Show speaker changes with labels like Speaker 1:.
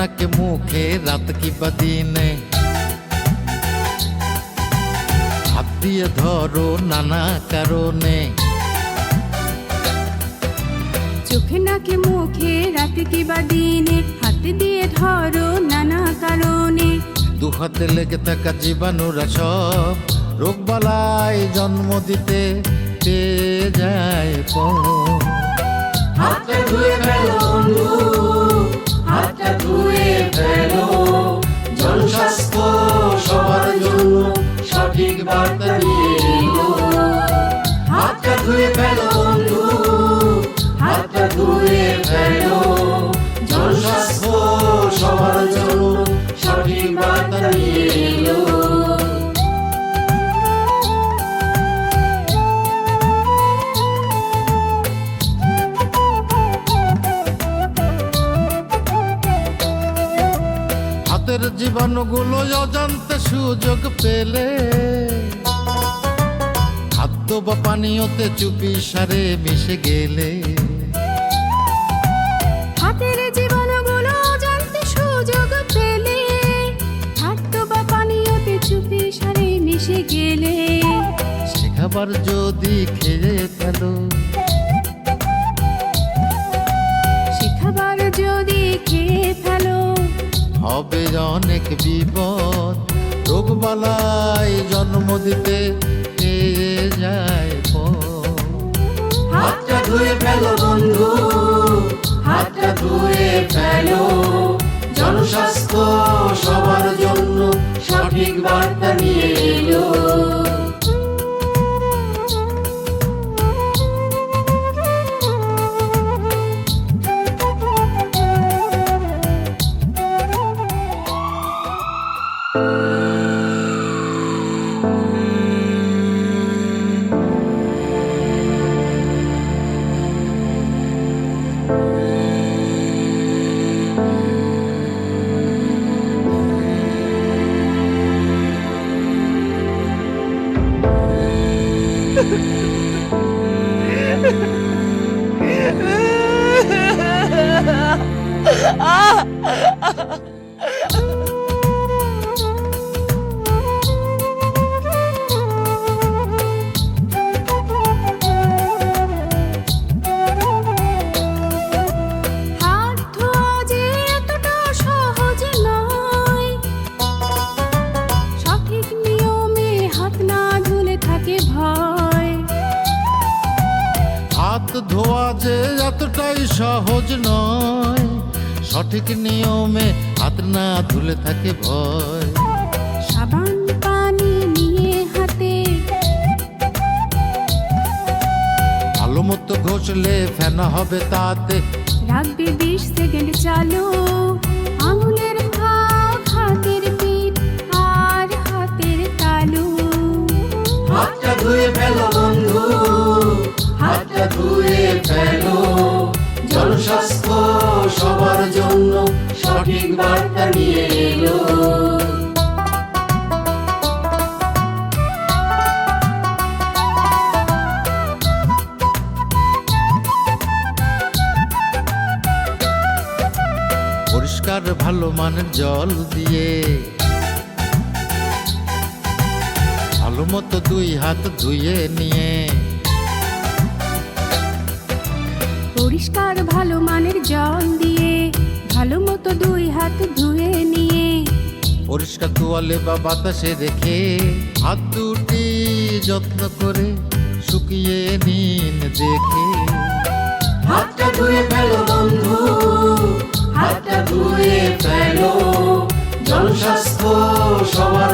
Speaker 1: নাকে মুখে রাত কিংবা দিনে হাত দিয়ে ধরো নানা কারণে।
Speaker 2: চোখে নাকে মুখে রাতে কিবা দিনে হাত দিয়ে ধরো নানা কারণে।
Speaker 1: দু হাতে লেগে থাকা জীবাণুরা সব রোগ বালাই জন্ম দিতে পেয়ে যায় পর।
Speaker 3: হাতটা ধুয়ে ফেলো বন্ধু, হাতটা ধুয়ে ফেলো, জনস্বাস্থ্য সবার জন্য সঠিক বার্তা নিয়ে এলো। হাতটা ধুয়ে ফেলো বন্ধু, হাতটা ধুয়ে ফেলো, জনস্বাস্থ্য সবার জন্য সঠিক বার্তা নিয়ে এলো।
Speaker 1: হাতের জীবাণুগুলো অজান্তে সুযোগ পেলে খাদ্য বা পানীয়তে চুপি সারে মিশে গেলে।
Speaker 2: হাতের জীবাণুগুলো জানতে সুযোগ পেলে খাদ্য বা পানীয়তে চুপি সারে মিশে গেলে।
Speaker 1: সে খাবার যদি খেয়ে ফেলো,
Speaker 2: সে খাবার যদি খেয়ে ফেলো,
Speaker 1: হবে অনেক বিপদ। রোগ বালাই জন্ম দিতে পেয়ে যায় পর।
Speaker 3: হাতটা ধুয়ে ফেলো বন্ধু, হাতটা ধুয়ে ফেলো, জনস্বাস্থ্য সবার জন্য সঠিক বার্তা নিয়ে এলো।
Speaker 2: হাত ধোয়া যে এতটা সহজ নয়, সঠিক নিয়মে হাত না ধুলে থাকে ভয়।
Speaker 1: হাত ধোয়া যে এতটাই সহজ নয়, সঠিক নিয়মে হাত না ধুলে থাকে ভয়।
Speaker 2: সাবান পানি নিয়ে হাতে
Speaker 1: ভালো মতো ঘষলে ফেনা হবে তাতে।
Speaker 2: রাখবে 20 সেকেন্ড চালু, আঙুলের ভাগ হাতের পিঠ আর হাতের তালু।
Speaker 3: হাতটা ধুয়ে ফেলো বন্ধু, হাতটা ধুয়ে ফেলো, জনস্বাস্থ্য সবার জন্য সঠিক বার্তা নিয়ে এলো।
Speaker 1: পরিষ্কার ভালো মানের জল দিয়ে ভালো মতো 2 হাত ধুয়ে নিয়ে।
Speaker 2: পরিষ্কার ভালো মানের জল দিয়ে ভালো মতো 2 হাত ধুয়ে নিয়ে।
Speaker 1: পরিষ্কার তোয়ালে বা বাতাসে রেখে হাত দুটি যত্ন করে শুকিয়ে নিন দেখে।
Speaker 3: হাতটা ধুয়ে ফেলো বন্ধু, হাতটা ধুয়ে ফেলো, জনস্বাস্থ্য সবার